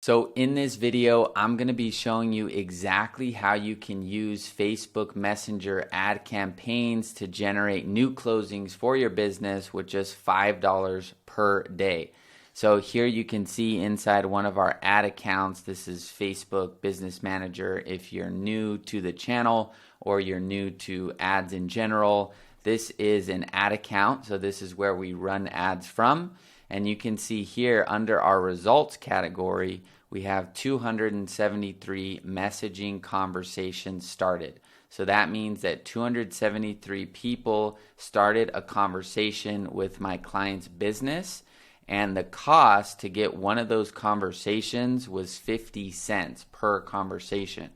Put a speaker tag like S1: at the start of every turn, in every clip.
S1: So in this video, I'm going to be showing you exactly how you can use Facebook Messenger ad campaigns to generate new closings for your business with just $5 per day. So here you can see inside one of our ad accounts, this is Facebook Business Manager. If you're new to the channel or you're new to ads in general, this is an ad account. So this is where we run ads from. And you can see here under our results category, we have 273 messaging conversations started. So that means that 273 people started a conversation with my client's business, and the cost to get one of those conversations was 50 cents per conversation.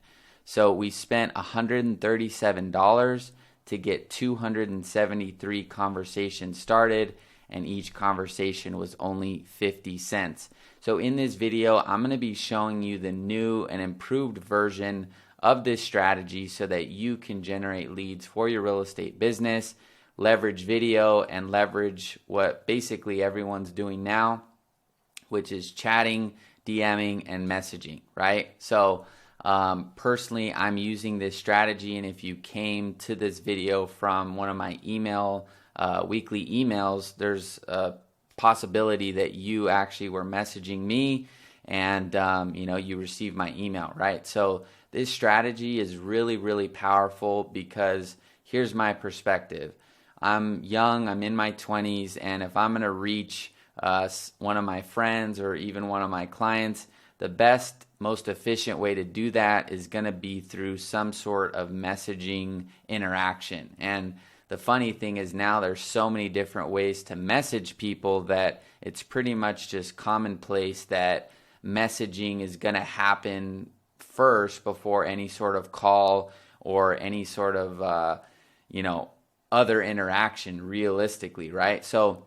S1: So we spent $137 to get 273 conversations started, and each conversation was only 50 cents. So in this video, I'm going to be showing you the new and improved version of this strategy so that you can generate leads for your real estate business, leverage video, and leverage what basically everyone's doing now, which is chatting, DMing, and messaging, right? So personally, I'm using this strategy, and if you came to this video from one of my weekly emails, there's a possibility that you actually were messaging me and you received my email, right? So this strategy is really, really powerful because here's my perspective. I'm young, I'm in my 20s, and if I'm going to reach one of my friends or even one of my clients, the best, most efficient way to do that is going to be through some sort of messaging interaction. And the funny thing is now there's so many different ways to message people that it's pretty much just commonplace that messaging is going to happen first before any sort of call or any sort of, other interaction realistically, right? So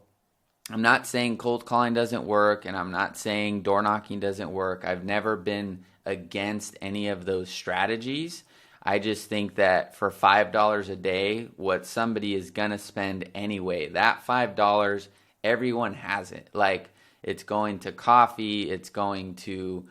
S1: I'm not saying cold calling doesn't work, and I'm not saying door knocking doesn't work. I've never been against any of those strategies. I just think that for $5 a day, what somebody is going to spend anyway, that $5, everyone has it. Like, it's going to coffee, it's going to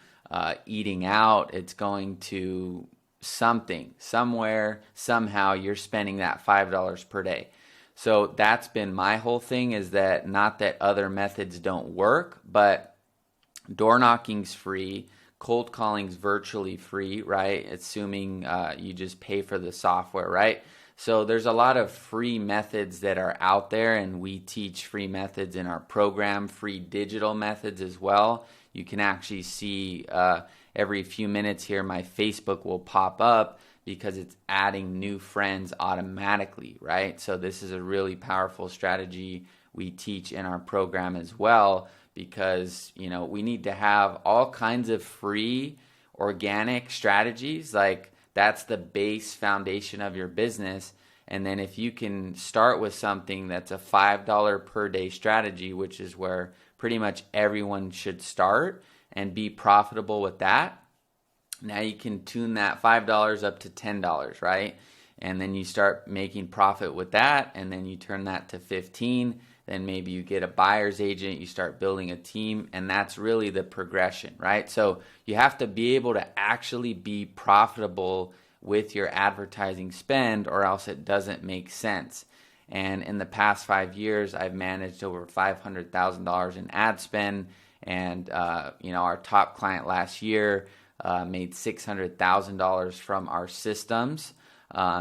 S1: eating out, it's going to something, somewhere, somehow you're spending that $5 per day. So that's been my whole thing, is that not that other methods don't work, but door knocking's free. Cold calling's virtually free, right? Assuming you just pay for the software, right? So there's a lot of free methods that are out there, and we teach free methods in our program, free digital methods as well. You can actually see every few minutes here, my Facebook will pop up because it's adding new friends automatically, right? So this is a really powerful strategy we teach in our program as well, because we need to have all kinds of free organic strategies. Like, that's the base foundation of your business. And then if you can start with something that's a $5 per day strategy, which is where pretty much everyone should start, and be profitable with that, now you can tune that $5 up to $10, right? And then you start making profit with that, and then you turn that to 15. Then maybe you get a buyer's agent, you start building a team, and that's really the progression, right? So you have to be able to actually be profitable with your advertising spend, or else it doesn't make sense. And in the past 5 years, I've managed over $500,000 in ad spend, and our top client last year made $600,000 from our systems.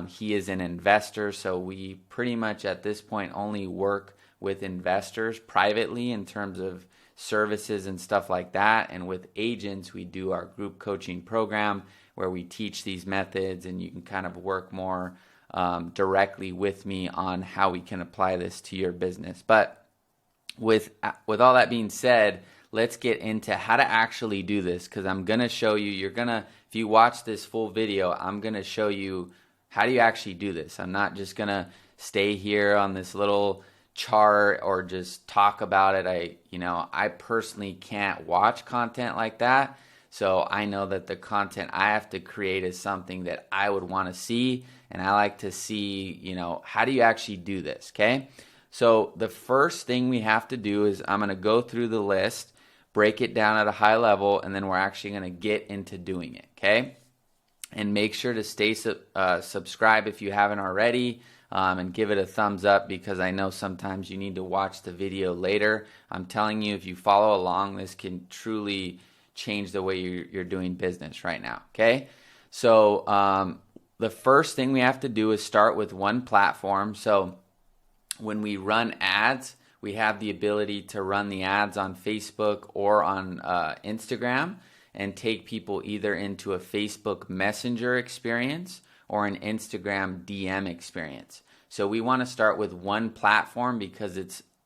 S1: He is an investor, so we pretty much at this point only work with investors privately in terms of services and stuff like that. And with agents, we do our group coaching program where we teach these methods, and you can kind of work more directly with me on how we can apply this to your business. But with all that being said, let's get into how to actually do this, because I'm going to show you, if you watch this full video, I'm going to show you how do you actually do this. I'm not just going to stay here on this little chart or just talk about it. I personally can't watch content like that. So I know that the content I have to create is something that I would want to see, and I like to see, how do you actually do this, okay? So the first thing we have to do is I'm going to go through the list. break it down at a high level, and then we're actually going to get into doing it, okay? And make sure to stay subscribed if you haven't already, and give it a thumbs up, because I know sometimes you need to watch the video later. I'm telling you, if you follow along, this can truly change the way you're doing business right now, okay? So the first thing we have to do is start with one platform. So when we run ads, we have the ability to run the ads on Facebook or on Instagram and take people either into a Facebook Messenger experience or an Instagram DM experience. So we want to start with one platform because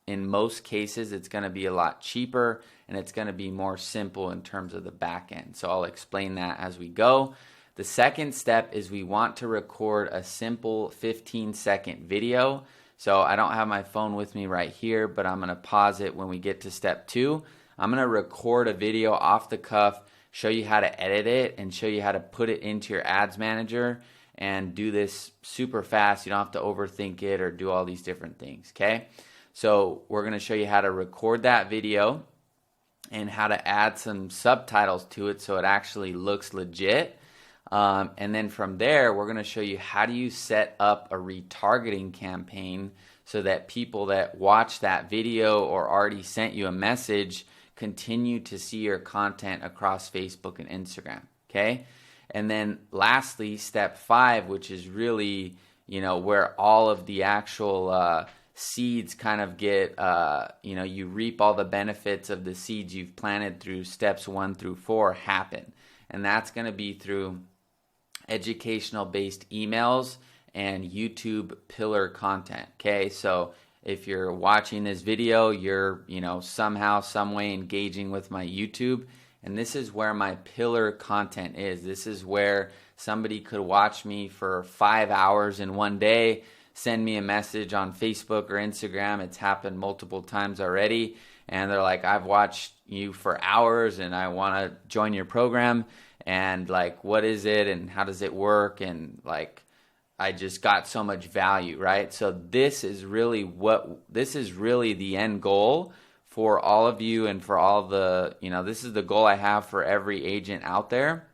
S1: in most cases it's going to be a lot cheaper and it's going to be more simple in terms of the back end. So I'll explain that as we go. The second step is we want to record a simple 15-second video. So I don't have my phone with me right here, but I'm going to pause it when we get to step 2. I'm going to record a video off the cuff, show you how to edit it, and show you how to put it into your ads manager, and do this super fast. You don't have to overthink it or do all these different things, okay? So we're going to show you how to record that video and how to add some subtitles to it so it actually looks legit. And then from there, we're going to show you how do you set up a retargeting campaign so that people that watch that video or already sent you a message continue to see your content across Facebook and Instagram, okay? And then lastly, step 5, which is really, where all of the actual seeds kind of get, you reap all the benefits of the seeds you've planted through steps 1 through 4 happen. And that's going to be through educational-based emails and YouTube pillar content, okay? So if you're watching this video, you're, somehow, some way engaging with my YouTube, and this is where my pillar content is. This is where somebody could watch me for 5 hours in one day, send me a message on Facebook or Instagram. It's happened multiple times already, and they're like, I've watched you for hours and I want to join your program, and like, what is it and how does it work, and like, I just got so much value, right? So this is really the end goal for all of you, and for all the, this is the goal I have for every agent out there.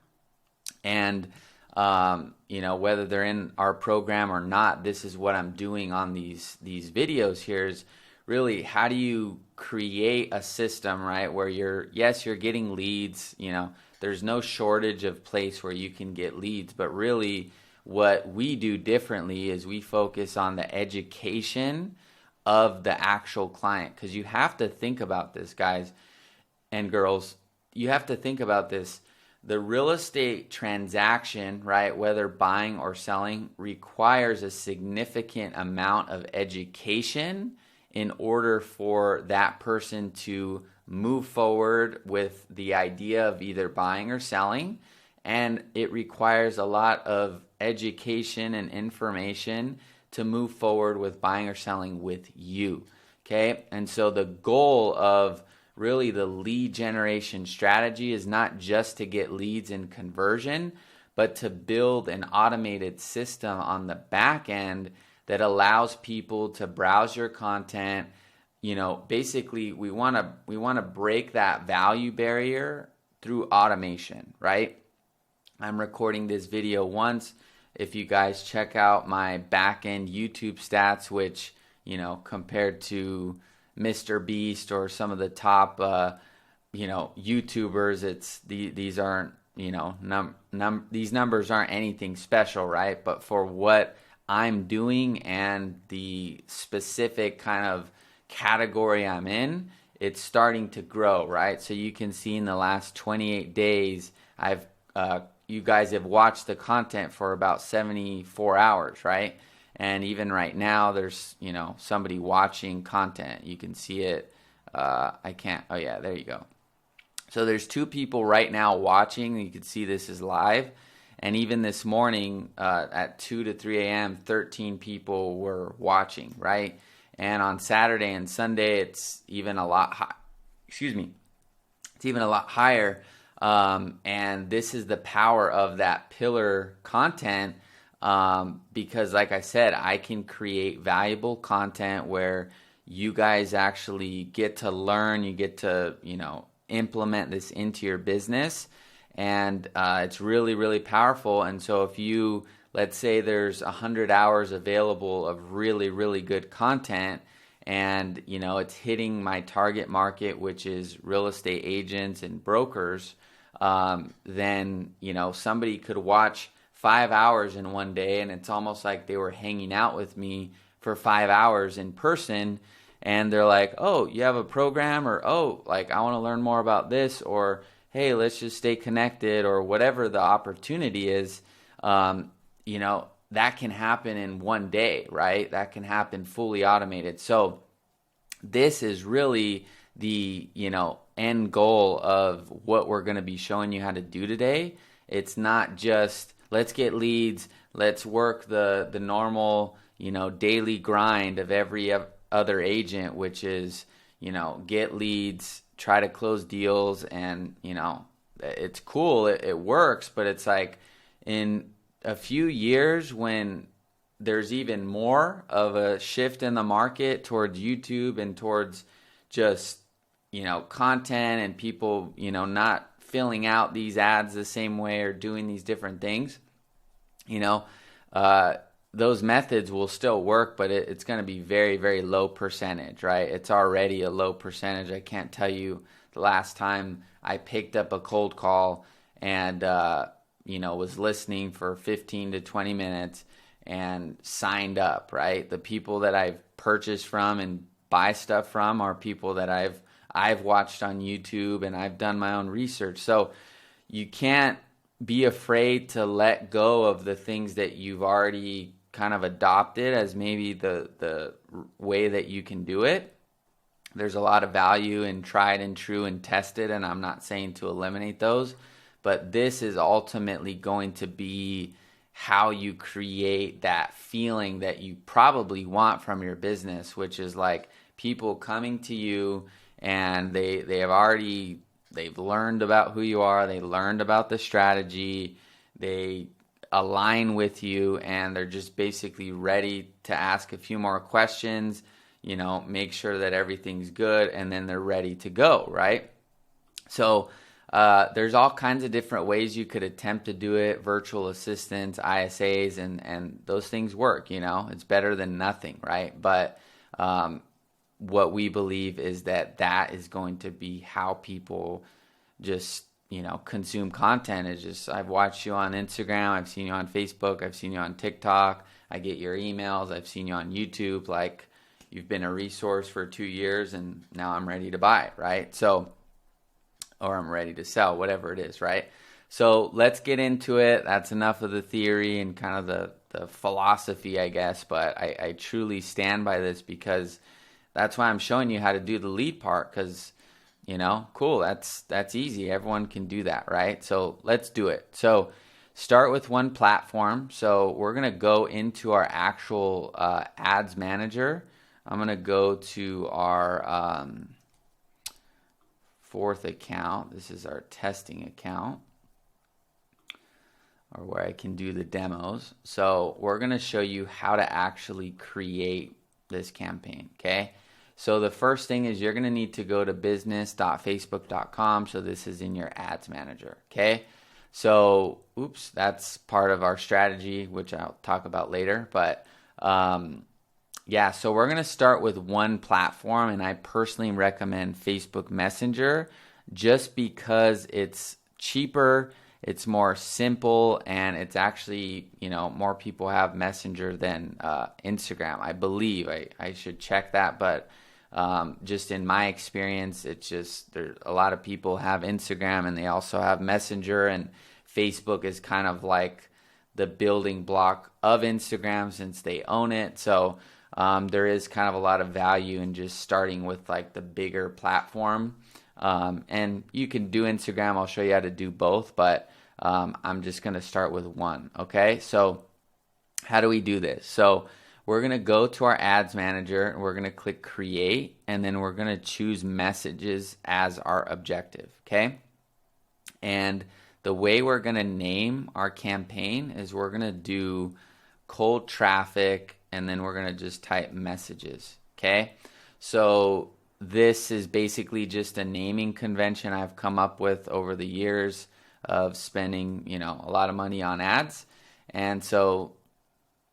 S1: And, whether they're in our program or not, this is what I'm doing on these videos here, is really how do you create a system, right, where you're getting leads, there's no shortage of place where you can get leads, but really what we do differently is we focus on the education of the actual client. Because you have to think about this, guys and girls, you have to think about this. The real estate transaction, right, whether buying or selling, requires a significant amount of education in order for that person to move forward with the idea of either buying or selling. And it requires a lot of education and information to move forward with buying or selling with you, okay? And so the goal of really the lead generation strategy is not just to get leads and conversion, but to build an automated system on the back end that allows people to browse your content. Basically we want to break that value barrier through automation, right? I'm recording this video once. If you guys check out my back-end YouTube stats, which, compared to Mr. Beast or some of the top, YouTubers, these aren't, these numbers aren't anything special, right? But for what I'm doing and the specific kind of category I'm in, it's starting to grow, right? So you can see in the last 28 days, you guys have watched the content for about 74 hours, right? And even right now, there's, somebody watching content. You can see it. Oh yeah, there you go. So there's 2 people right now watching. You can see this is live. And even this morning at 2 to 3 a.m., 13 people were watching, right? And on Saturday and Sunday, it's even a lot It's even a lot higher. And this is the power of that pillar content, because like I said, I can create valuable content where you guys actually get to learn, you get to, implement this into your business. And it's really, really powerful. And so if you, let's say there's 100 hours available of really, really good content, and it's hitting my target market, which is real estate agents and brokers, then somebody could watch 5 hours in one day, and it's almost like they were hanging out with me for 5 hours in person, and they're like, oh, you have a program, or oh, like I want to learn more about this, or hey, let's just stay connected, or whatever the opportunity is. That can happen in one day, right? That can happen fully automated. So this is really the, end goal of what we're going to be showing you how to do today. It's not just let's get leads, let's work the normal, daily grind of every other agent, which is, get leads, try to close deals, and, it's cool, it works, but it's like in a few years when there's even more of a shift in the market towards YouTube and towards just, content and people, not filling out these ads the same way or doing these different things, those methods will still work, but it's going to be very, very low percentage, right? It's already a low percentage. I can't tell you the last time I picked up a cold call and, was listening for 15 to 20 minutes and signed up, right? The people that I've purchased from and buy stuff from are people that I've watched on YouTube, and I've done my own research. So you can't be afraid to let go of the things that you've already kind of adopted as maybe the way that you can do it. There's a lot of value in tried and true and tested, and I'm not saying to eliminate those, but this is ultimately going to be how you create that feeling that you probably want from your business, which is like people coming to you and they've learned about who you are, they learned about the strategy, they align with you, and they're just basically ready to ask a few more questions, make sure that everything's good, and then they're ready to go, right? So there's all kinds of different ways you could attempt to do it, virtual assistants, ISAs, and those things work, it's better than nothing, right? But what we believe is that is going to be how people just, consume content. Is just, I've watched you on Instagram, I've seen you on Facebook, I've seen you on TikTok, I get your emails, I've seen you on YouTube, like you've been a resource for 2 years and now I'm ready to buy, right? So, or I'm ready to sell, whatever it is, right? So let's get into it. That's enough of the theory and kind of the philosophy, I guess, but I truly stand by this because that's why I'm showing you how to do the lead part, because, cool, that's easy. Everyone can do that, right? So let's do it. So start with one platform. So we're going to go into our actual ads manager. I'm going to go to our fourth account. This is our testing account, or where I can do the demos. So we're going to show you how to actually create this campaign, okay? So the first thing is you're going to need to go to business.facebook.com. So this is in your ads manager, okay? So, that's part of our strategy, which I'll talk about later. But yeah, so we're going to start with one platform, and I personally recommend Facebook Messenger just because it's cheaper, it's more simple, and it's actually, more people have Messenger than Instagram, I believe. I should check that, but just in my experience, it's just there. A lot of people have Instagram and they also have Messenger, and Facebook is kind of like the building block of Instagram since they own it. So there is kind of a lot of value in just starting with like the bigger platform. And you can do Instagram. I'll show you how to do both, but I'm just going to start with one. Okay, so how do we do this? So we're going to go to our ads manager, and we're going to click create, and then we're going to choose messages as our objective, okay? And the way we're going to name our campaign is we're going to do cold traffic, and then we're going to just type messages, okay? So this is basically just a naming convention I've come up with over the years of spending, a lot of money on ads. And so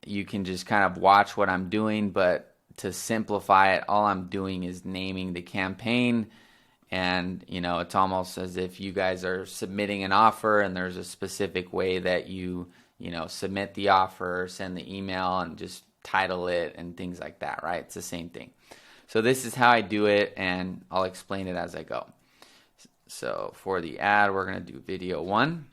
S1: you can just kind of watch what I'm doing, but to simplify it, all I'm doing is naming the campaign. And, it's almost as if you guys are submitting an offer and there's a specific way that you submit the offer, send the email, and just title it and things like that, right? It's the same thing. So this is how I do it, and I'll explain it as I go. So for the ad, we're going to do video 1,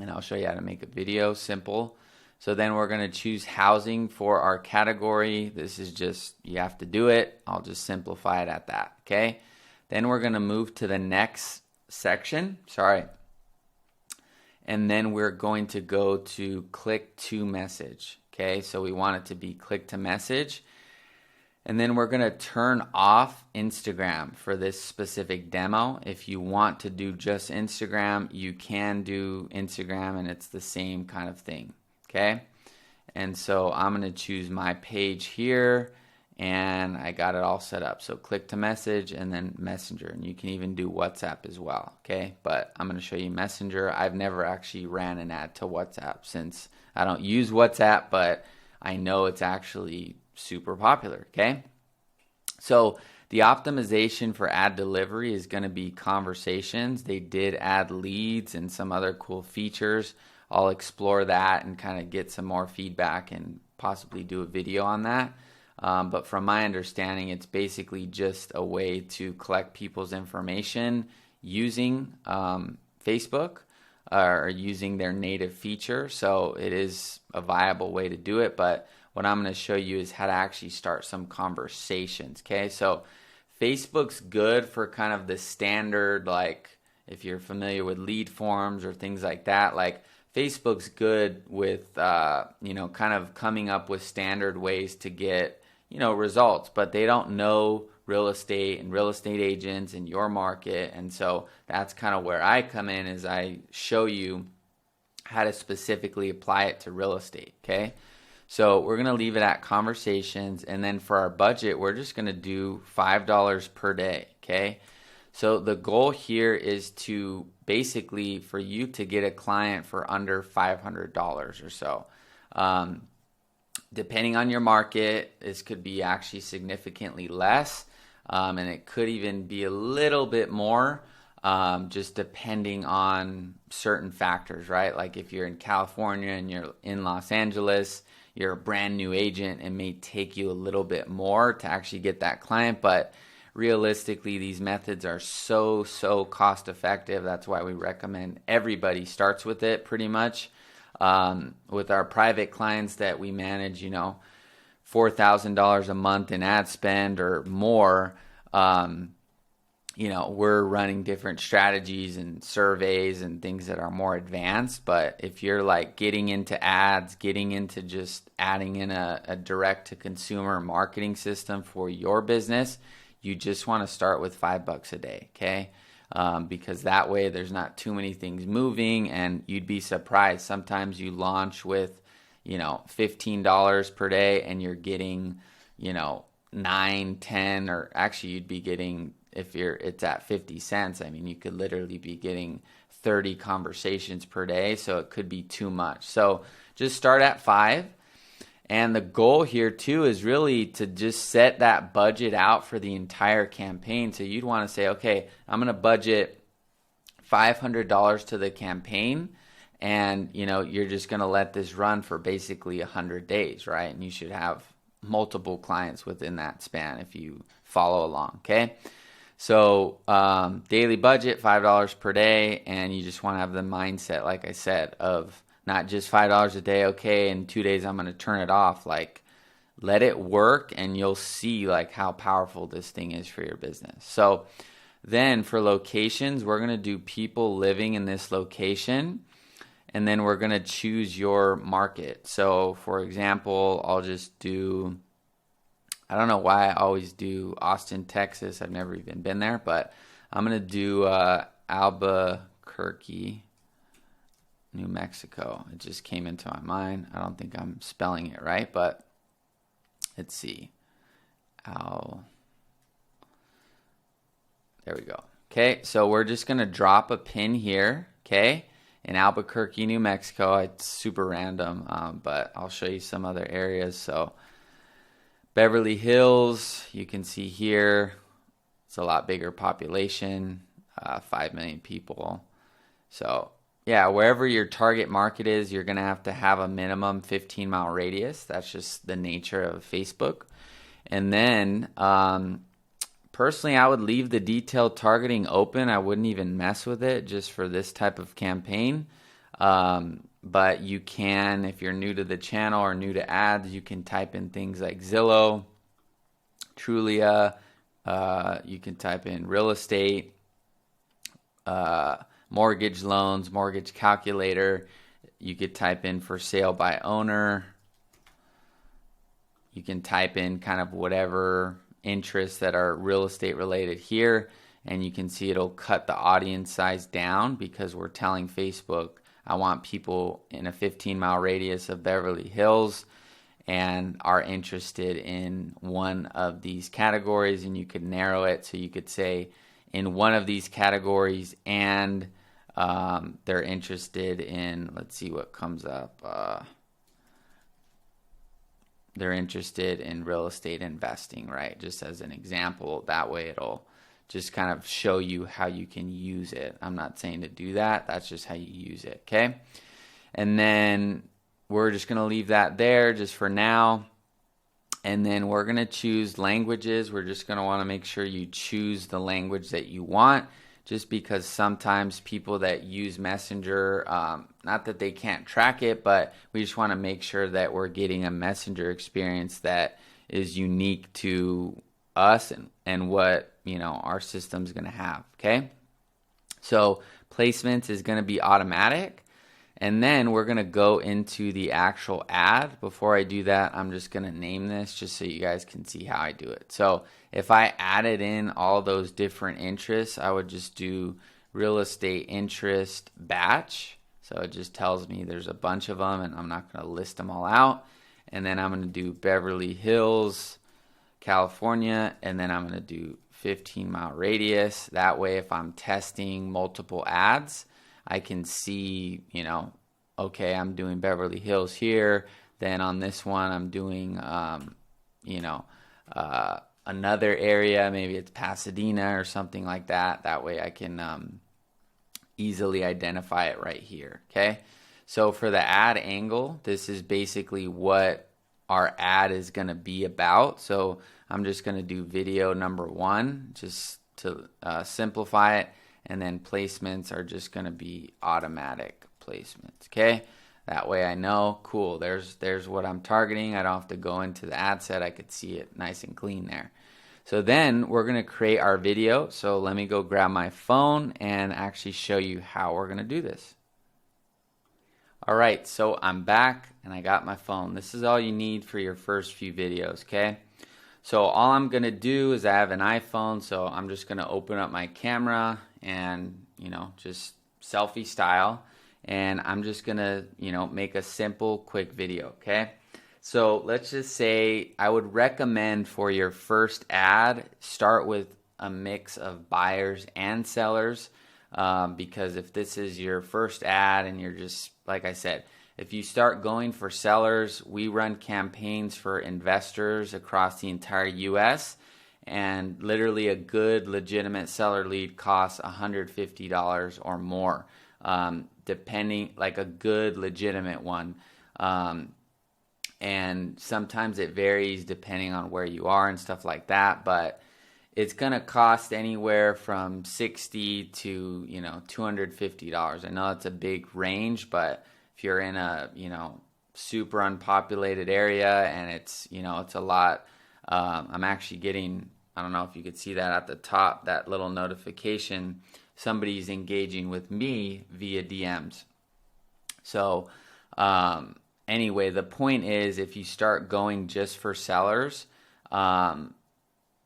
S1: and I'll show you how to make a video, simple. So then we're going to choose housing for our category. This is just, you have to do it. I'll just simplify it at that, okay? Then we're going to move to the next section, and then we're going to go to click to message, okay? So we want it to be click to message. And then we're going to turn off Instagram for this specific demo. If you want to do just Instagram, you can do Instagram, and it's the same kind of thing, okay? And so I'm going to choose my page here, and I got it all set up. So click to message and then Messenger, and you can even do WhatsApp as well, okay? But I'm going to show you Messenger. I've never actually ran an ad to WhatsApp since I don't use WhatsApp, but I know it's actually super popular, okay? So the optimization for ad delivery is going to be conversations. They did add leads and some other cool features. I'll explore that and kind of get some more feedback and possibly do a video on that. But from my understanding, it's basically just a way to collect people's information using Facebook or using their native feature. So it is a viable way to do it, but what I'm going to show you is how to actually start some conversations, okay? So Facebook's good for kind of the standard, like if you're familiar with lead forms or things like that, like Facebook's good with, kind of coming up with standard ways to get, results, but they don't know real estate and real estate agents in your market. And so that's kind of where I come in, is I show you how to specifically apply it to real estate, okay? So we're going to leave it at conversations, and then for our budget, we're just going to do $5 per day, okay? So the goal here is to basically for you to get a client for under $500 or so. Depending on your market, this could be actually significantly less, and it could even be a little bit more, just depending on certain factors, right? Like if you're in California and you're in Los Angeles, you're a brand new agent, it may take you a little bit more to actually get that client, but realistically, these methods are so cost effective. That's why we recommend everybody starts with it pretty much. With our private clients that we manage, $4,000 a month in ad spend or more, we're running different strategies and surveys and things that are more advanced. But if you're like getting into ads, getting into just adding in a direct to consumer marketing system for your business, you just want to start with $5 a day, okay? Because that way there's not too many things moving, and you'd be surprised. Sometimes you launch with, $15 per day and you're getting, 9, 10, or actually you'd be getting, if it's at 50 cents, I mean, you could literally be getting 30 conversations per day, so it could be too much. So just start at 5. And the goal here too is really to just set that budget out for the entire campaign. So you'd want to say, okay, I'm going to budget $500 to the campaign, and you're just going to let this run for basically 100 days, right? And you should have multiple clients within that span if you follow along, okay? So daily budget, $5 per day, and you just want to have the mindset, like I said, of not just $5 a day, okay, in 2 days I'm going to turn it off. Like, let it work, and you'll see like how powerful this thing is for your business. So then for locations, we're going to do people living in this location, and then we're going to choose your market. So for example, I'll just do, I don't know why I always do Austin, Texas. I've never even been there, but I'm going to do Albuquerque, New Mexico. It just came into my mind. I don't think I'm spelling it right, but let's see. There we go. Okay, so we're just going to drop a pin here, okay, in Albuquerque, New Mexico. It's super random, but I'll show you some other areas. So Beverly Hills, you can see here, it's a lot bigger population, 5 million people. So yeah, wherever your target market is, you're going to have a minimum 15-mile radius. That's just the nature of Facebook. And then personally, I would leave the detailed targeting open. I wouldn't even mess with it just for this type of campaign. But you can, if you're new to the channel or new to ads, you can type in things like Zillow, Trulia, you can type in real estate, mortgage loans, mortgage calculator. You could type in for sale by owner. You can type in kind of whatever interests that are real estate related here, and you can see it'll cut the audience size down because we're telling Facebook I want people in a 15-mile radius of Beverly Hills and are interested in one of these categories, and you could narrow it so you could say in one of these categories, and they're interested in, let's see what comes up, they're interested in real estate investing, right? Just as an example, that way it'll just kind of show you how you can use it. I'm not saying to do that. That's just how you use it, okay? And then we're just going to leave that there just for now. And then we're going to choose languages. We're just going to want to make sure you choose the language that you want, just because sometimes people that use Messenger, not that they can't track it, but we just want to make sure that we're getting a Messenger experience that is unique to us and what, you know, our system's going to have, okay? So placements is going to be automatic. And then we're going to go into the actual ad. Before I do that, I'm just going to name this just so you guys can see how I do it. So if I added in all those different interests, I would just do real estate interest batch. So it just tells me there's a bunch of them, and I'm not going to list them all out. And then I'm going to do Beverly Hills, California, and then I'm going to do 15-mile radius. That way, if I'm testing multiple ads, I can see, you know, okay, I'm doing Beverly Hills here. Then on this one, I'm doing, another area. Maybe it's Pasadena or something like that. That way I can easily identify it right here, okay? So for the ad angle, this is basically what our ad is going to be about. So I'm just going to do video number 1 just to simplify it. And then placements are just going to be automatic placements, okay? That way I know, cool, there's what I'm targeting. I don't have to go into the ad set. I could see it nice and clean there. So then we're going to create our video. So let me go grab my phone and actually show you how we're going to do this. All right, so I'm back and I got my phone. This is all you need for your first few videos, okay? So all I'm going to do is I have an iPhone, so I'm just going to open up my camera and, you know, just selfie style. And I'm just going to, you know, make a simple, quick video, okay? So let's just say I would recommend for your first ad, start with a mix of buyers and sellers, because if this is your first ad and you're just, like I said, if you start going for sellers, we run campaigns for investors across the entire U.S., and literally a good legitimate seller lead costs $150 or more, depending, like a good legitimate one. And sometimes it varies depending on where you are and stuff like that, but it's going to cost anywhere from $60 to, you know, $250. I know it's a big range, but if you're in a, you know, super unpopulated area and it's, you know, it's a lot, I'm actually getting, I don't know if you could see that at the top, that little notification, somebody's engaging with me via DMs. So anyway, the point is, if you start going just for sellers,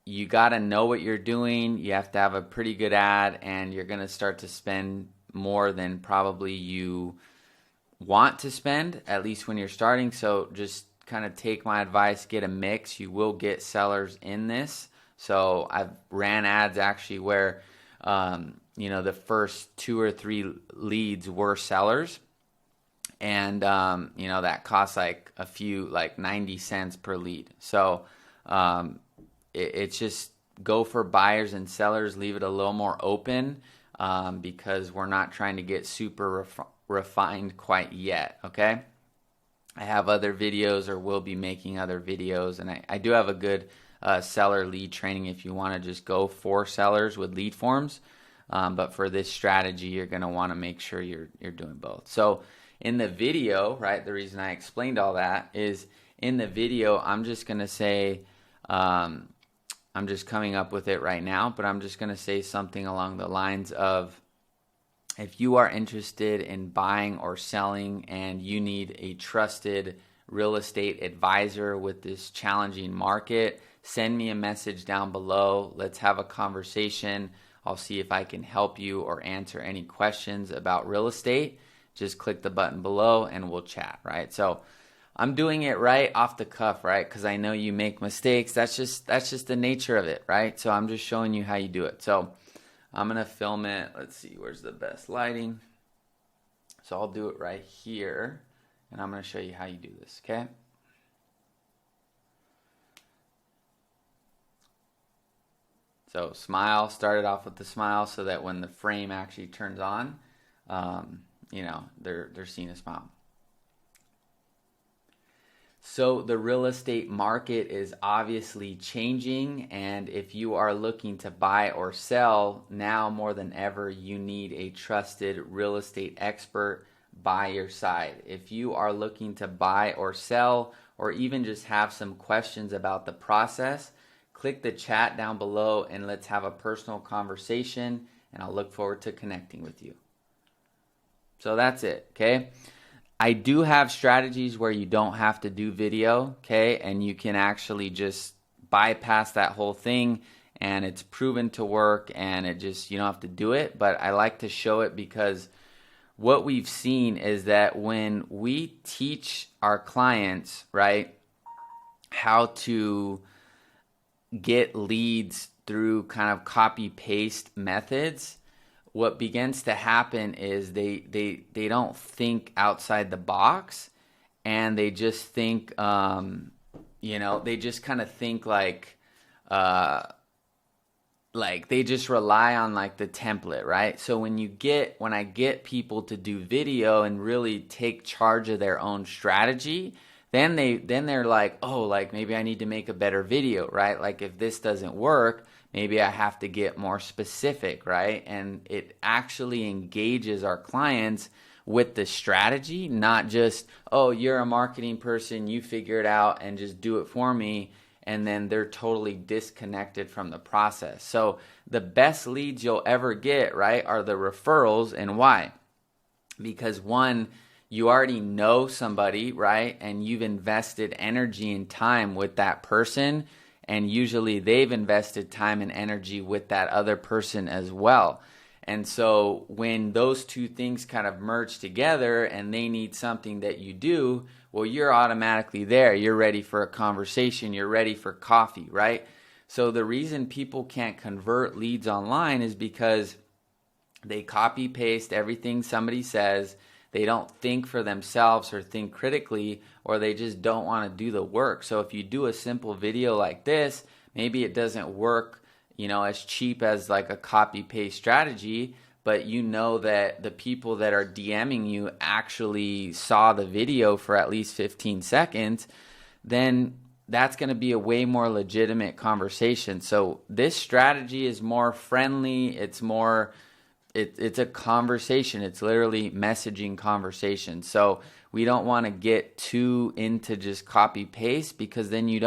S1: you got to know what you're doing. You have to have a pretty good ad, and you're going to start to spend more than probably you want to spend, at least when you're starting. So just kind of take my advice, get a mix. You will get sellers in this, So I've ran ads actually where, the first 2 or 3 leads were sellers. And, that costs like a few, like 90 cents per lead. So it's just go for buyers and sellers, leave it a little more open because we're not trying to get super refined quite yet, okay? I have other videos or will be making other videos, and I do have a good seller lead training if you want to just go for sellers with lead forms. But for this strategy, you're going to want to make sure you're doing both. So in the video, right, the reason I explained all that is in the video, I'm just going to say, I'm just coming up with it right now, but I'm just going to say something along the lines of, if you are interested in buying or selling and you need a trusted real estate advisor with this challenging market, send me a message down below. Let's have a conversation. I'll see if I can help you or answer any questions about real estate. Just click the button below and we'll chat, right? So I'm doing it right off the cuff, right? Because I know you make mistakes. That's just the nature of it, right? So I'm just showing you how you do it. So I'm going to film it. Let's see, where's the best lighting? So I'll do it right here, and I'm going to show you how you do this, okay? So smile, started off with the smile so that when the frame actually turns on, they're seeing a smile. So the real estate market is obviously changing, and if you are looking to buy or sell, now more than ever, you need a trusted real estate expert by your side. If you are looking to buy or sell, or even just have some questions about the process, click the chat down below and let's have a personal conversation, and I'll look forward to connecting with you. So that's it, okay? I do have strategies where you don't have to do video, okay? And you can actually just bypass that whole thing, and it's proven to work, and you don't have to do it. But I like to show it because what we've seen is that when we teach our clients, right, how to get leads through kind of copy-paste methods, what begins to happen is they don't think outside the box, and they just think, they just kind of think like they just rely on like the template, right? So when I get people to do video and really take charge of their own strategy, then they're like, oh, like maybe I need to make a better video, right? Like if this doesn't work, maybe I have to get more specific, right? And it actually engages our clients with the strategy, not just, oh, you're a marketing person, you figure it out and just do it for me. And then they're totally disconnected from the process. So the best leads you'll ever get, right, are the referrals. And why? Because one, you already know somebody, right? And you've invested energy and time with that person. And usually they've invested time and energy with that other person as well. And so when those two things kind of merge together and they need something that you do, well, you're automatically there. You're ready for a conversation. You're ready for coffee, right? So the reason people can't convert leads online is because they copy paste everything somebody says. They don't think for themselves or think critically, or they just don't want to do the work. So if you do a simple video like this, maybe it doesn't work, as cheap as like a copy paste strategy, but you know that the people that are DMing you actually saw the video for at least 15 seconds, then that's going to be a way more legitimate conversation. So this strategy is more friendly. It's a conversation. It's literally messaging conversation. So we don't want to get too into just copy paste, because then you're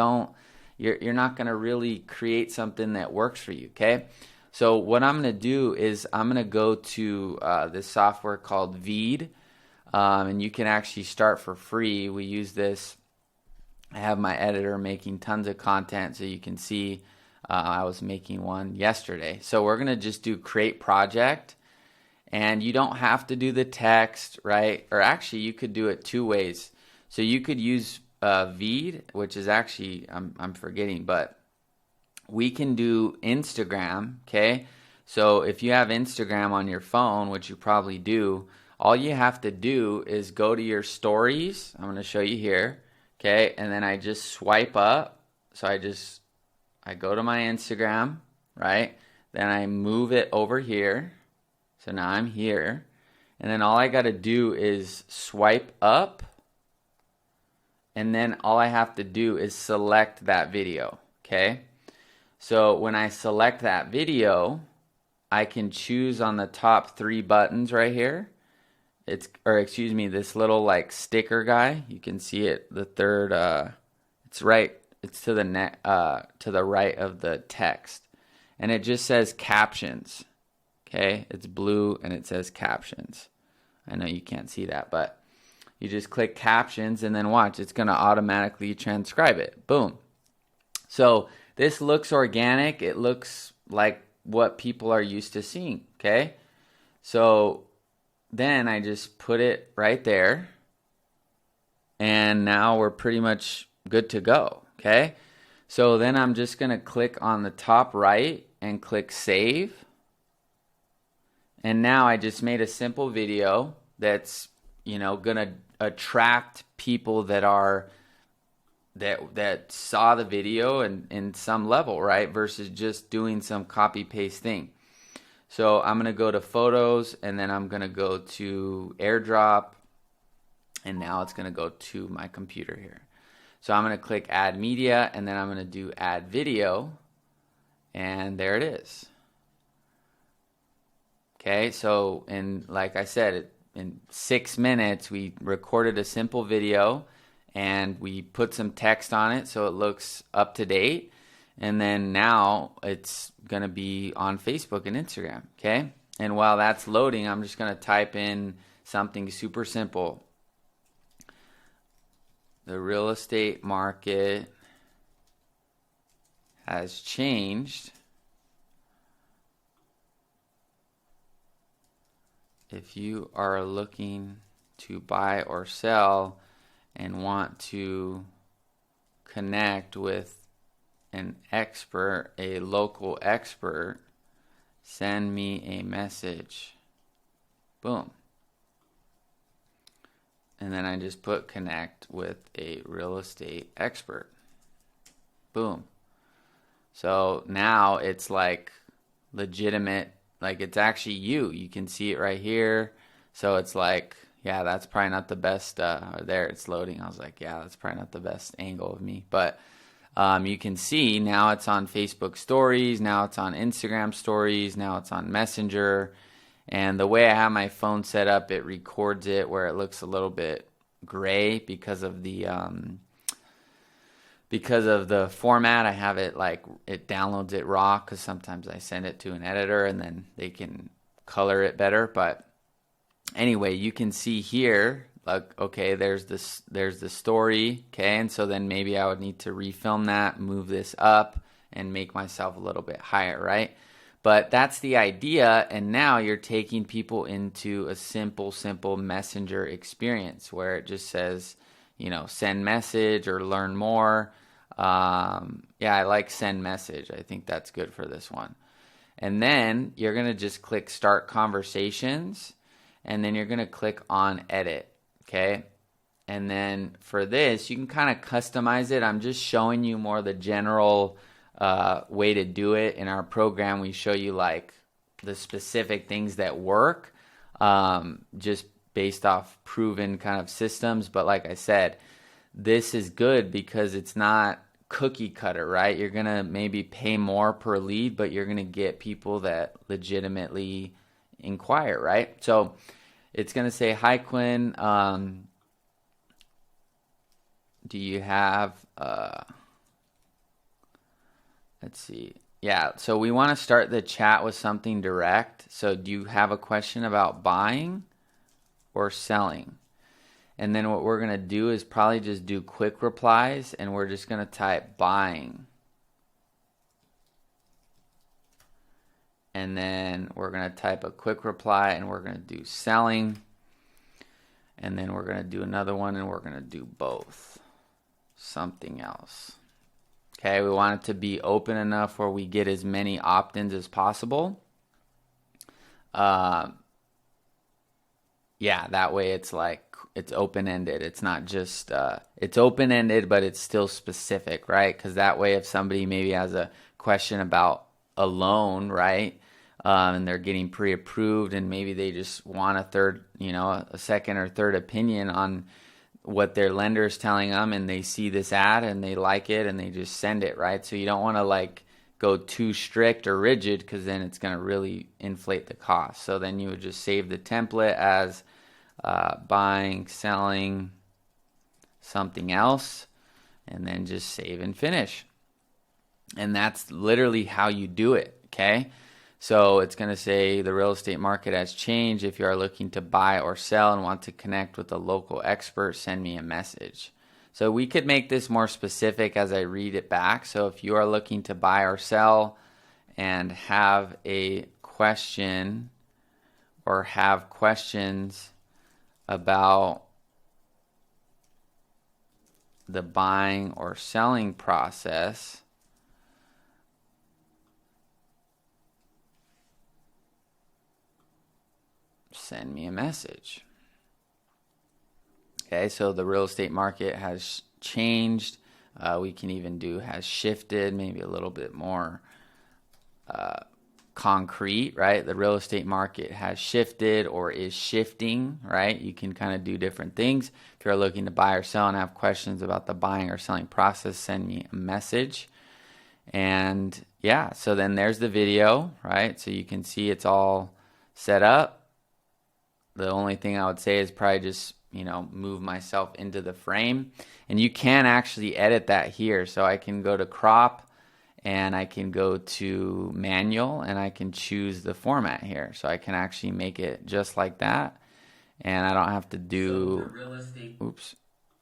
S1: not going to really create something that works for you, okay? So what I'm going to do is I'm going to go to this software called Veed, and you can actually start for free. We use this. I have my editor making tons of content, so you can see I was making one yesterday. So we're going to just do create project, and you don't have to do the text, right? Or actually, you could do it two ways. So you could use Veed, which is actually, I'm forgetting, but we can do Instagram, okay? So if you have Instagram on your phone, which you probably do, all you have to do is go to your stories. I'm going to show you here, okay? And then I just swipe up. So I go to my Instagram, right? Then I move it over here. So now I'm here. And then all I got to do is swipe up. And then all I have to do is select that video, okay? So when I select that video, I can choose on the top 3 buttons right here. This little like sticker guy. You can see it, the third, it's to the right of the text. And it just says captions, okay? It's blue and it says captions. I know you can't see that, but you just click captions and then watch. It's going to automatically transcribe it. Boom. So this looks organic. It looks like what people are used to seeing, okay? So then I just put it right there. And now we're pretty much good to go, okay? So then I'm just going to click on the top right and click save. And now I just made a simple video that's, going to attract people that saw the video in some level, right? Versus just doing some copy paste thing. So I'm going to go to photos and then I'm going to go to AirDrop. And now it's going to go to my computer here. So I'm going to click add media and then I'm going to do add video. And there it is. Okay, so like I said, in 6 minutes, we recorded a simple video and we put some text on it so it looks up to date. And then now it's going to be on Facebook and Instagram, okay? And while that's loading, I'm just going to type in something super simple. The real estate market has changed. If you are looking to buy or sell and want to connect with an expert, a local expert, send me a message. Boom. And then I just put connect with a real estate expert. Boom. So now it's like legitimate, like it's actually you. You can see it right here. So it's like, yeah, that's probably not the best, there it's loading. I was like, yeah, that's probably not the best angle of me. But you can see now it's on Facebook stories. Now it's on Instagram stories. Now it's on Messenger. And the way I have my phone set up, it records it where it looks a little bit gray because of the format. I have it like it downloads it raw because sometimes I send it to an editor and then they can color it better. But anyway, you can see here, like, okay, there's the story, okay, and so then maybe I would need to refilm that, move this up, and make myself a little bit higher, right? But that's the idea, and now you're taking people into a simple messenger experience where it just says, send message or learn more. Yeah, I like send message. I think that's good for this one. And then you're going to just click start conversations, and then you're going to click on edit, okay? And then for this, you can kind of customize it. I'm just showing you more the general way to do it. In our program, we show you like the specific things that work, just based off proven kind of systems. But like I said, this is good because it's not cookie cutter, right? You're going to maybe pay more per lead, but you're going to get people that legitimately inquire, right? So it's going to say, hi, Quinn. Do you have, let's see. Yeah, so we want to start the chat with something direct. So do you have a question about buying or selling? And then what we're going to do is probably just do quick replies, and we're just going to type buying. And then we're going to type a quick reply, and we're going to do selling. And then we're going to do another one, and we're going to do both. Something else. Okay, we want it to be open enough where we get as many opt-ins as possible. Yeah, that way it's like it's open-ended. It's not just it's open-ended, but it's still specific, right? Because that way, if somebody maybe has a question about a loan, right, and they're getting pre-approved, and maybe they just want a third, a second or third opinion on what their lender is telling them, and they see this ad and they like it and they just send it, right? So you don't want to like go too strict or rigid, because then it's going to really inflate the cost. So then you would just save the template as buying, selling, something else, and then just save and finish. And that's literally how you do it, okay? So it's going to say the real estate market has changed. If you are looking to buy or sell and want to connect with a local expert, send me a message. So we could make this more specific as I read it back. So if you are looking to buy or sell and have a question or have questions about the buying or selling process, send me a message. Okay, so the real estate market has changed. We can even do has shifted, maybe a little bit more concrete, right? The real estate market has shifted or is shifting, right? You can kind of do different things. If you're looking to buy or sell and have questions about the buying or selling process, send me a message. And yeah, so then there's the video, right? So you can see it's all set up. The only thing I would say is probably just, move myself into the frame. And you can actually edit that here. So I can go to crop and I can go to manual and I can choose the format here. So I can actually make it just like that. And I don't have to do,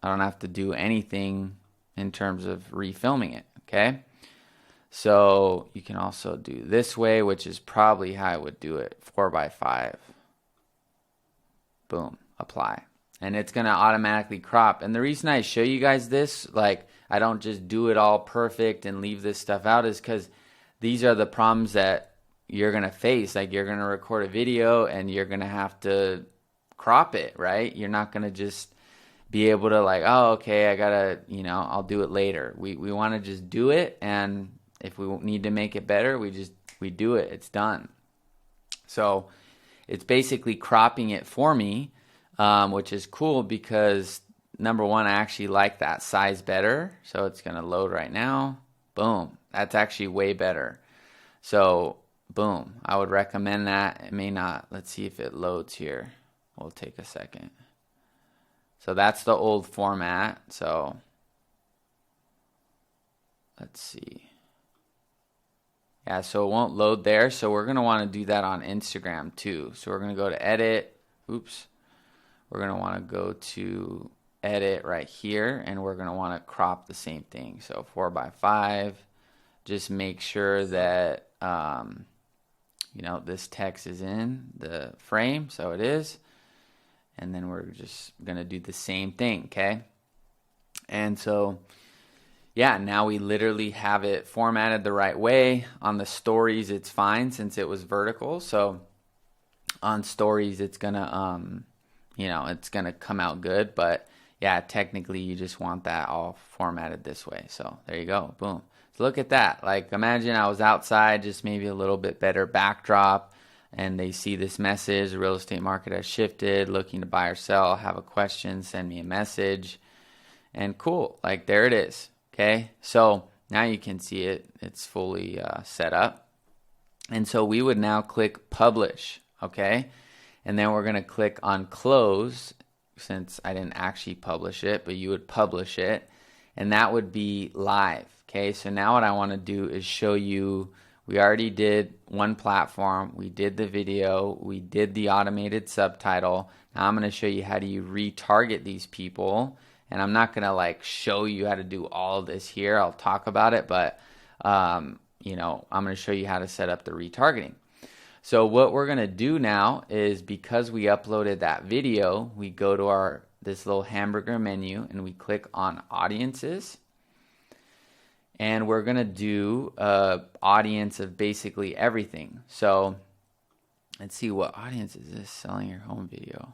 S1: I don't have to do anything in terms of refilming it, okay? So you can also do this way, which is probably how I would do it, 4x5. Boom, apply. And it's going to automatically crop. And the reason I show you guys this, like I don't just do it all perfect and leave this stuff out, is because these are the problems that you're going to face. Like you're going to record a video and you're going to have to crop it, right? You're not going to just be able to like, oh, okay, I got to, I'll do it later. We want to just do it. And if we need to make it better, we do it. It's done. So it's basically cropping it for me, which is cool because number one, I actually like that size better. So it's going to load right now. Boom. That's actually way better. So boom, I would recommend that. It may not. Let's see if it loads here. We'll take a second. So that's the old format. So let's see. Yeah, so it won't load there. So we're going to want to do that on Instagram too. So we're going to go to edit. Oops. We're going to want to go to edit right here. And we're going to want to crop the same thing. So 4x5. Just make sure that, this text is in the frame. So it is. And then we're just going to do the same thing, okay? And so yeah, now we literally have it formatted the right way. On the stories, it's fine since it was vertical. So on stories, it's gonna, it's gonna come out good. But yeah, technically, you just want that all formatted this way. So there you go, boom. So look at that. Like imagine I was outside, just maybe a little bit better backdrop, and they see this message: the real estate market has shifted. Looking to buy or sell? Have a question? Send me a message. And cool, like there it is. Okay, so now you can see it. It's fully set up. And so we would now click publish, okay? And then we're going to click on close since I didn't actually publish it, but you would publish it. And that would be live, okay? So now what I want to do is show you, we already did one platform. We did the video. We did the automated subtitle. Now I'm going to show you how do you retarget these people. And I'm not going to like show you how to do all of this here. I'll talk about it, but I'm going to show you how to set up the retargeting. So what we're going to do now is, because we uploaded that video, we go to this little hamburger menu and we click on audiences. and we're going to do audience of basically everything. So let's see, what audience is this? Selling your home video.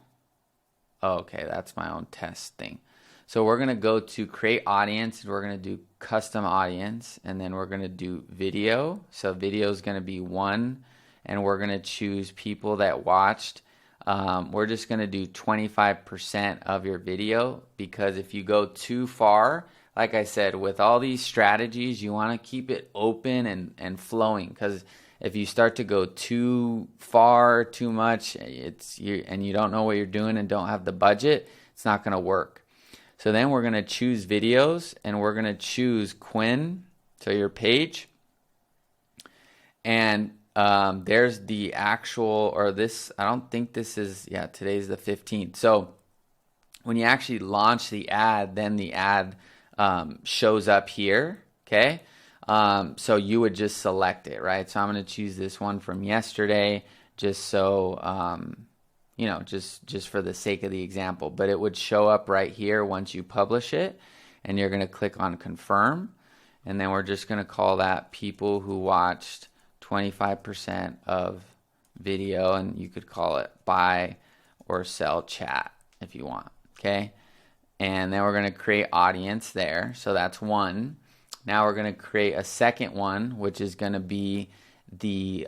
S1: Oh, okay, that's my own test thing. So we're going to go to create audience, and we're going to do custom audience, and then we're going to do video. So video is going to be 1, and we're going to choose people that watched. We're just going to do 25% of your video, because if you go too far, like I said, with all these strategies, you want to keep it open and flowing, because if you start to go too far, too much, and you don't know what you're doing and don't have the budget, it's not going to work. So then we're going to choose videos, and we're going to choose Quinn, so your page. And there's the actual, or this, I don't think this is, yeah, today's the 15th. So when you actually launch the ad, then the ad shows up here, okay? So you would just select it, right? So I'm going to choose this one from yesterday, just so, you know, just for the sake of the example. But it would show up right here once you publish it, and you're going to click on confirm. And then we're just going to call that people who watched 25% of video, and you could call it buy or sell chat if you want, okay? And then we're going to create audience there. So that's 1. Now we're going to create a second one, which is going to be the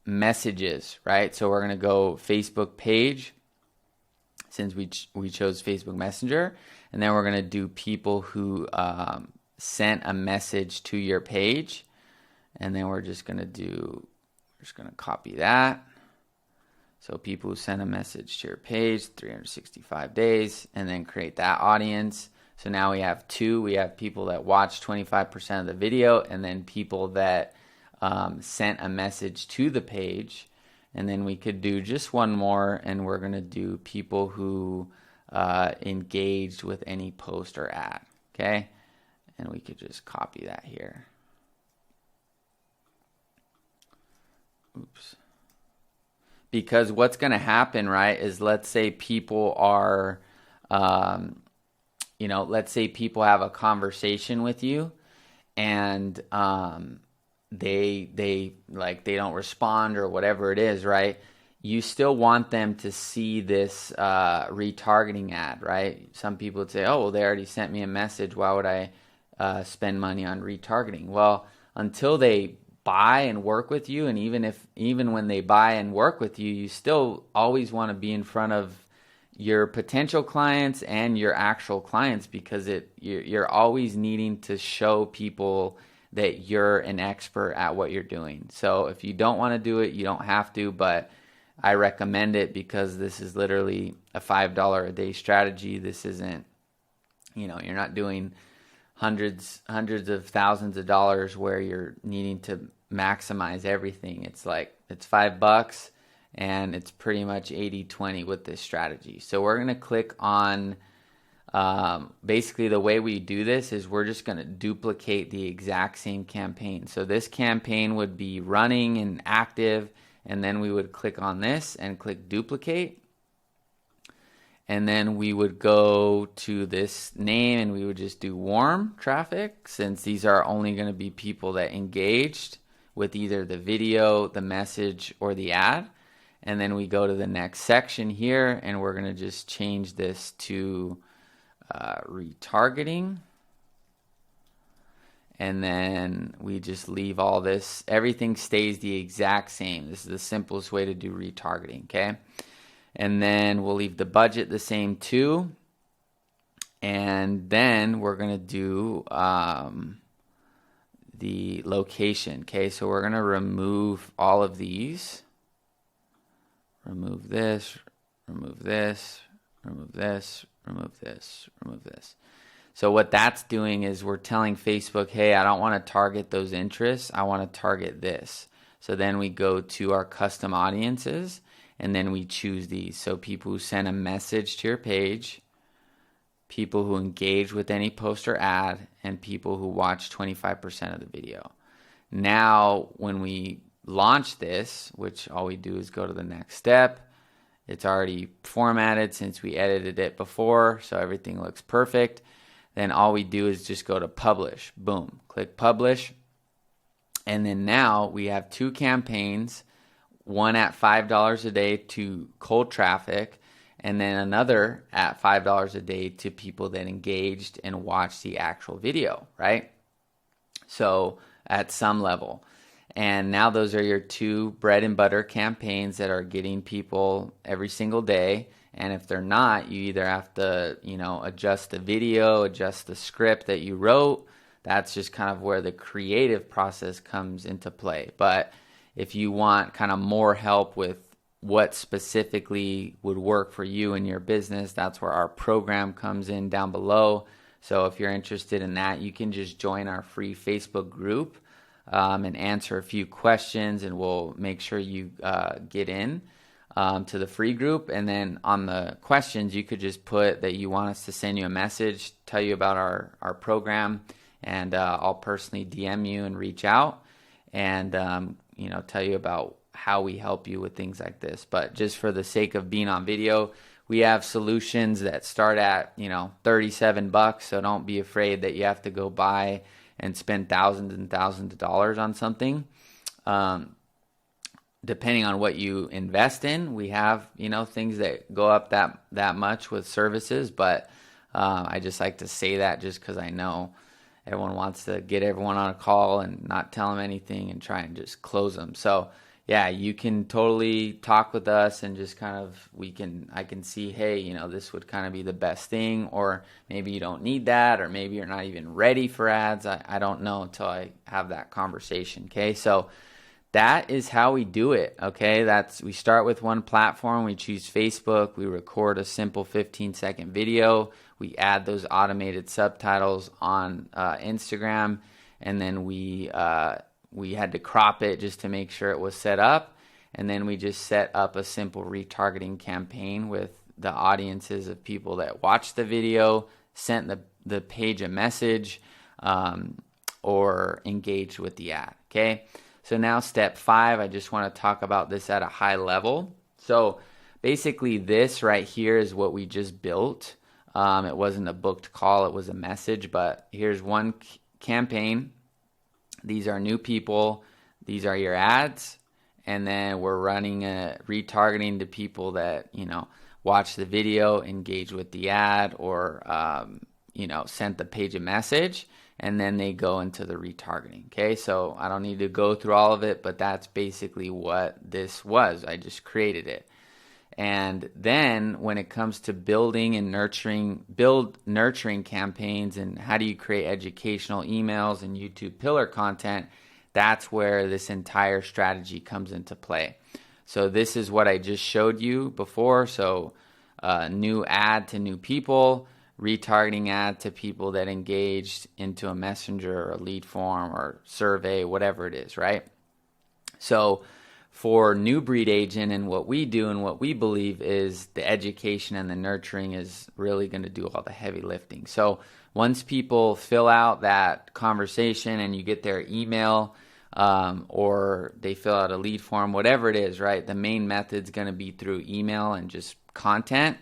S1: messages, right? So we're going to go Facebook page, since we chose Facebook Messenger, and then we're going to do people who sent a message to your page, and then we're just going to copy that. So people who sent a message to your page, 365 days, and then create that audience. So now we have 2. We have people that watch 25% of the video, and then people that sent a message to the page. And then we could do just one more, and we're going to do people who engaged with any post or ad, okay? And we could just copy that here. Oops. Because what's going to happen, right, is let's say people are, you know, let's say people have a conversation with you, and they don't respond or whatever it is, right? You still want them to see this retargeting ad, right? Some people would say, oh, well, they already sent me a message. Why would I spend money on retargeting? Well, until they buy and work with you, and even when they buy and work with you, you still always want to be in front of your potential clients and your actual clients, because you're always needing to show people that you're an expert at what you're doing. So if you don't want to do it, you don't have to, but I recommend it, because this is literally a $5 a day strategy. This isn't, you know, you're not doing hundreds of thousands of dollars where you're needing to maximize everything. It's like, it's $5, and it's pretty much 80-20 with this strategy. So we're going to click on, basically the way we do this is we're just going to duplicate the exact same campaign. So this campaign would be running and active, and then we would click on this and click duplicate. And then we would go to this name, and we would just do warm traffic, since these are only going to be people that engaged with either the video, the message, or the ad. And then we go to the next section here, and we're going to just change this to retargeting. And then we just leave all this. Everything stays the exact same. This is the simplest way to do retargeting, okay? And then we'll leave the budget the same too. And then we're going to do the location, okay? So we're going to remove all of these. Remove this, remove this, remove this, remove this, remove this. So what that's doing is we're telling Facebook, hey, I don't want to target those interests. I want to target this. So then we go to our custom audiences, and then we choose these. So people who send a message to your page, people who engage with any post or ad, and people who watch 25% of the video. Now, when we launch this, which all we do is go to the next step, it's already formatted since we edited it before, so everything looks perfect. then all we do is just go to publish. Boom, click publish. And then now we have 2 campaigns, one at $5 a day to cold traffic, and then another at $5 a day to people that engaged and watched the actual video, right? So at some level. And now those are your 2 bread and butter campaigns that are getting people every single day. And if they're not, you either have to, adjust the video, adjust the script that you wrote. That's just kind of where the creative process comes into play. But if you want kind of more help with what specifically would work for you and your business, that's where our program comes in down below. So if you're interested in that, you can just join our free Facebook group and answer a few questions, and we'll make sure you get in to the free group. And then on the questions, you could just put that you want us to send you a message, tell you about our program, and I'll personally DM you and reach out and tell you about how we help you with things like this. But just for the sake of being on video, we have solutions that start at $37, so don't be afraid that you have to go buy and spend thousands and thousands of dollars on something. Depending on what you invest in, we have things that go up that much with services, but I just like to say that just because I know everyone wants to get everyone on a call and not tell them anything and try and just close them. So yeah, you can totally talk with us and just kind of, I can see, hey, this would kind of be the best thing, or maybe you don't need that, or maybe you're not even ready for ads. I don't know until I have that conversation. Okay. So that is how we do it. Okay. We start with one platform. We choose Facebook. We record a simple 15-second video. We add those automated subtitles on Instagram, and then we had to crop it just to make sure it was set up. And then we just set up a simple retargeting campaign with the audiences of people that watched the video, sent the page a message, or engaged with the ad. Okay. So now step 5, I just want to talk about this at a high level. So basically this right here is what we just built. It wasn't a booked call, it was a message, but here's one campaign. These are new people. These are your ads. And then we're running a retargeting to people that, watch the video, engage with the ad, or, sent the page a message, and then they go into the retargeting. Okay. So I don't need to go through all of it, but that's basically what this was. I just created it. And then when it comes to building and nurturing campaigns, and how do you create educational emails and YouTube pillar content, that's where this entire strategy comes into play. So this is what I just showed you before. So new ad to new people, retargeting ad to people that engaged into a messenger or a lead form or survey, whatever it is, right? So for New Breed Agent, and what we do and what we believe is the education and the nurturing is really going to do all the heavy lifting. So once people fill out that conversation and you get their email, or they fill out a lead form, whatever it is, right? The main method's going to be through email and just content.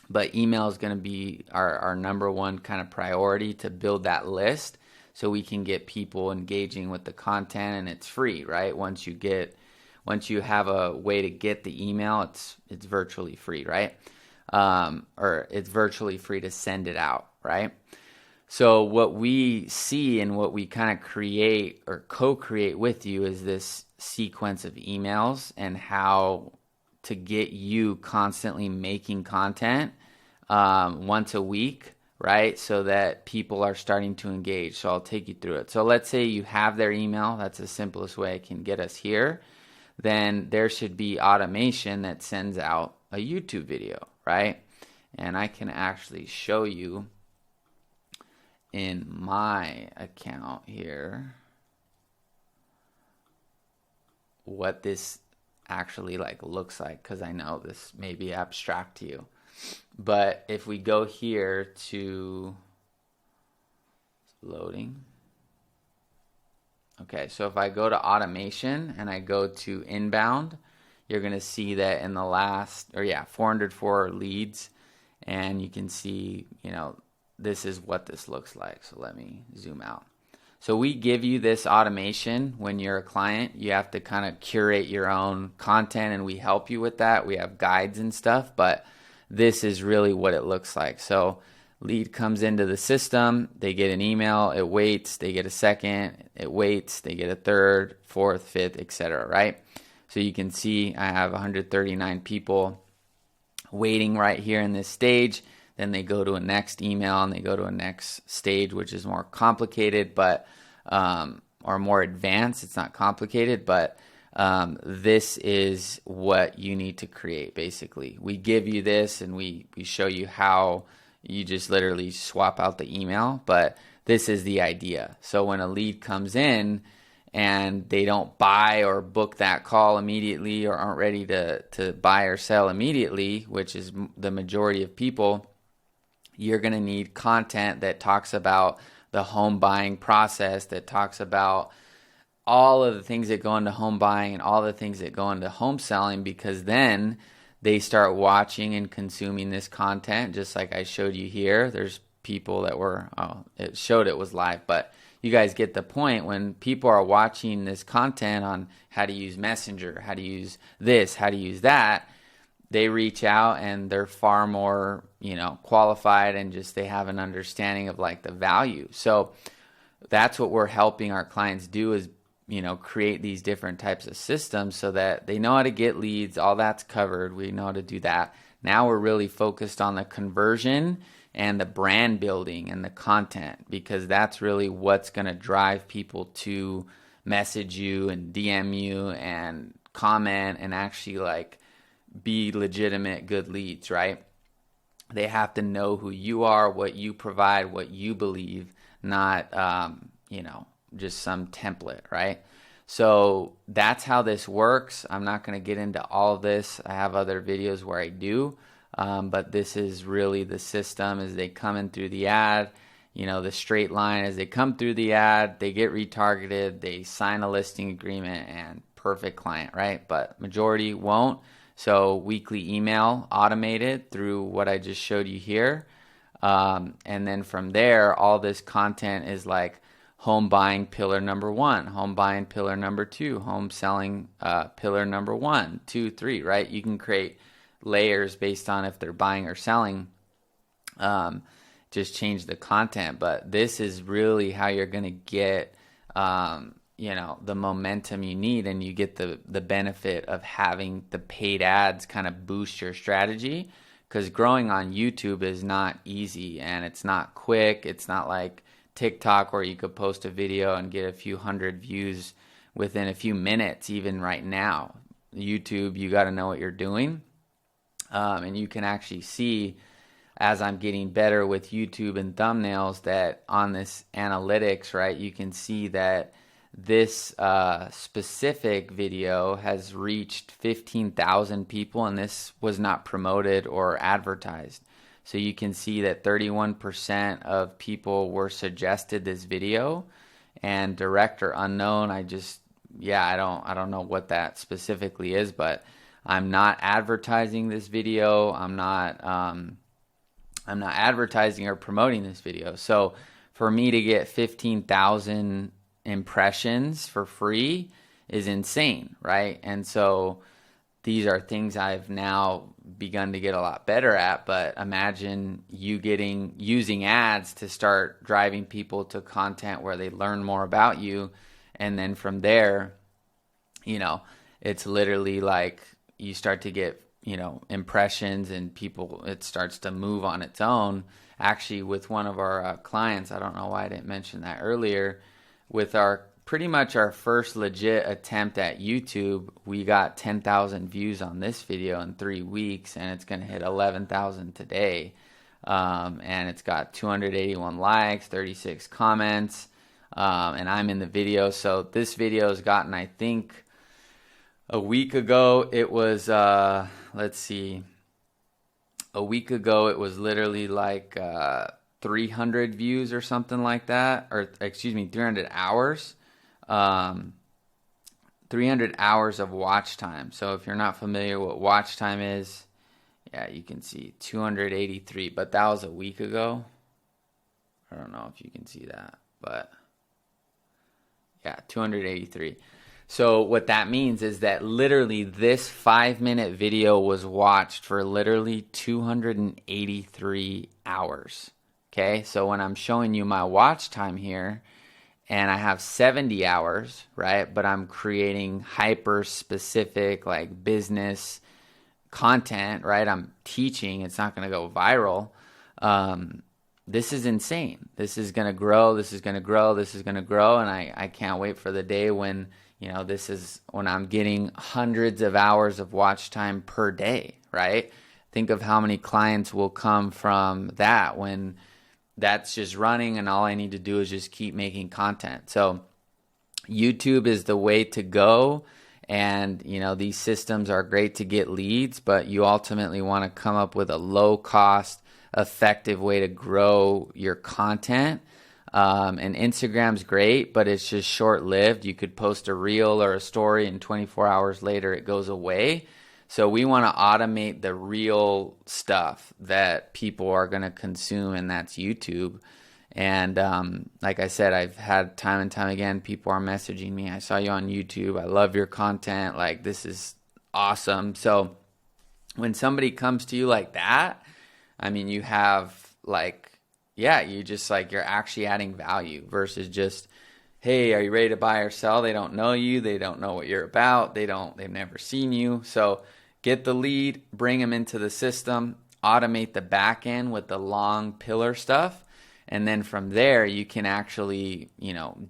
S1: But email is going to be our number one kind of priority to build that list so we can get people engaging with the content, and it's free, right? Once you have a way to get the email, it's virtually free, right? Or it's virtually free to send it out, right? So what we see and what we kind of create or co-create with you is this sequence of emails and how to get you constantly making content once a week, right? So that people are starting to engage. So I'll take you through it. So let's say you have their email. That's the simplest way I can get us here. Then there should be automation that sends out a YouTube video, right? And I can actually show you in my account here what this actually looks like, because I know this may be abstract to you. But if we go here to loading. Okay, so if I go to automation and I go to inbound, you're going to see that in the last, 404 leads, and you can see, this is what this looks like. So let me zoom out. So we give you this automation when you're a client. You have to kind of curate your own content, and we help you with that. We have guides and stuff, but this is really what it looks like. So lead comes into the system, they get an email, it waits, they get a second, it waits, they get a third, fourth, fifth, etc., right? So you can see I have 139 people waiting right here in this stage. Then they go to a next email and they go to a next stage, which is more complicated, but or more advanced. It's not complicated, but this is what you need to create. Basically, we give you this and we show you how you just literally swap out the email, but this is the idea. So when a lead comes in and they don't buy or book that call immediately, or aren't ready to buy or sell immediately, which is the majority of people, you're going to need content that talks about the home buying process, that talks about all of the things that go into home buying and all the things that go into home selling, because then they start watching and consuming this content, just like I showed you here. There's people that were, it showed it was live, but you guys get the point. When people are watching this content on how to use Messenger, how to use this, how to use that, they reach out and they're far more, qualified, and just they have an understanding of like the value. So that's what we're helping our clients do, is create these different types of systems so that they know how to get leads. All that's covered. We know how to do that. Now we're really focused on the conversion and the brand building and the content, because that's really what's going to drive people to message you and DM you and comment and actually like be legitimate good leads, right? They have to know who you are, what you provide, what you believe, not just some template, right? So that's how this works. I'm not going to get into all of this. I have other videos where I do, but this is really the system. As they come in through the ad, the straight line, as they come through the ad, they get retargeted, they sign a listing agreement, and perfect client, right? But majority won't. So weekly email automated through what I just showed you here. And then from there, all this content is like home buying pillar number 1, home buying pillar number 2, home selling pillar number 1, 2, 3, right? You can create layers based on if they're buying or selling. Just change the content. But this is really how you're going to get the momentum you need, and you get the benefit of having the paid ads kind of boost your strategy, because growing on YouTube is not easy and it's not quick. It's not like TikTok where you could post a video and get a few hundred views within a few minutes. Even right now, YouTube, you got to know what you're doing, and you can actually see, as I'm getting better with YouTube and thumbnails, that on this analytics, right, you can see that this specific video has reached 15,000 people, and this was not promoted or advertised. So you can see that 31% of people were suggested this video, and direct or unknown, I don't know what that specifically is, but I'm not advertising this video. I'm not advertising or promoting this video. So for me to get 15,000 impressions for free is insane, right? And so these are things I've now begun to get a lot better at. But imagine you using ads to start driving people to content where they learn more about you, and then from there, it's literally like you start to get impressions, and people, it starts to move on its own. Actually, with one of our clients, I don't know why I didn't mention that earlier, with pretty much our first legit attempt at YouTube, we got 10,000 views on this video in 3 weeks, and it's going to hit 11,000 today. And it's got 281 likes, 36 comments, and I'm in the video. So this video has gotten, I think, a week ago, it was, a week ago, it was literally like 300 views or something like that, or 300 hours. 300 hours of watch time. So if you're not familiar what watch time is, yeah, you can see 283, but that was a week ago. I don't know if you can see that, but yeah, 283. So what that means is that literally this 5-minute video was watched for literally 283 hours. Okay, so when I'm showing you my watch time here, and I have 70 hours, right? But I'm creating hyper specific like business content, right? I'm teaching, it's not going to go viral. This is insane. This is going to grow. This is going to grow. This is going to grow. And I can't wait for the day when, this is when I'm getting hundreds of hours of watch time per day, right? Think of how many clients will come from that when that's just running and all I need to do is just keep making content. So YouTube is the way to go. And, these systems are great to get leads, but you ultimately want to come up with a low cost, effective way to grow your content. And Instagram's great, but it's just short lived. You could post a reel or a story and 24 hours later it goes away. So we want to automate the real stuff that people are going to consume, and that's YouTube. And like I said, I've had time and time again, people are messaging me, I saw you on YouTube, I love your content, like this is awesome. So when somebody comes to you like that, I mean, you have like, yeah, you just like, you're actually adding value versus just, hey, are you ready to buy or sell? They don't know you. They don't know what you're about. They've never seen you. So get the lead, bring them into the system, automate the back end with the long pillar stuff. And then from there, you can actually,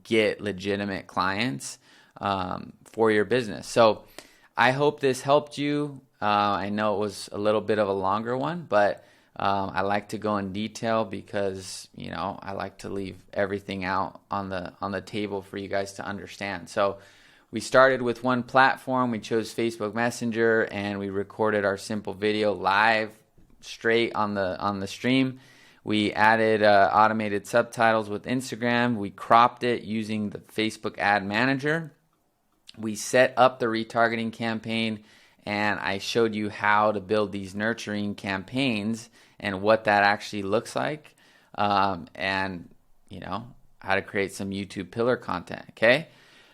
S1: get legitimate clients for your business. So I hope this helped you. I know it was a little bit of a longer one, but I like to go in detail because, I like to leave everything out on the table for you guys to understand. So we started with one platform. We chose Facebook Messenger, and we recorded our simple video live straight on the stream. We added automated subtitles with Instagram. We cropped it using the Facebook Ad Manager. We set up the retargeting campaign, and I showed you how to build these nurturing campaigns and what that actually looks like, and how to create some YouTube pillar content. Okay,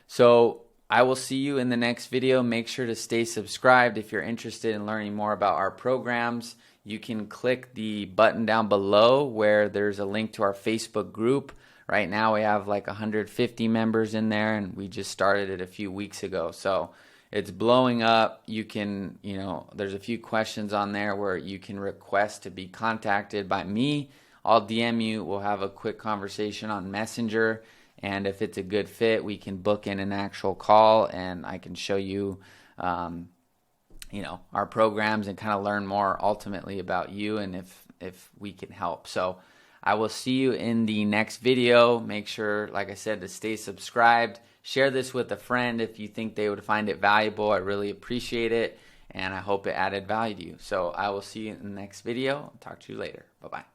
S1: so I will see you in the next video. Make sure to stay subscribed. If you're interested in learning more about our programs, you can click the button down below where there's a link to our Facebook group. Right now we have like 150 members in there, and we just started it a few weeks ago. So it's blowing up. You can, there's a few questions on there where you can request to be contacted by me. I'll DM you. We'll have a quick conversation on Messenger. And if it's a good fit, we can book in an actual call, and I can show you, our programs and kind of learn more ultimately about you and if we can help. So I will see you in the next video. Make sure, like I said, to stay subscribed. Share this with a friend if you think they would find it valuable. I really appreciate it, and I hope it added value to you. So I will see you in the next video. I'll talk to you later. Bye-bye.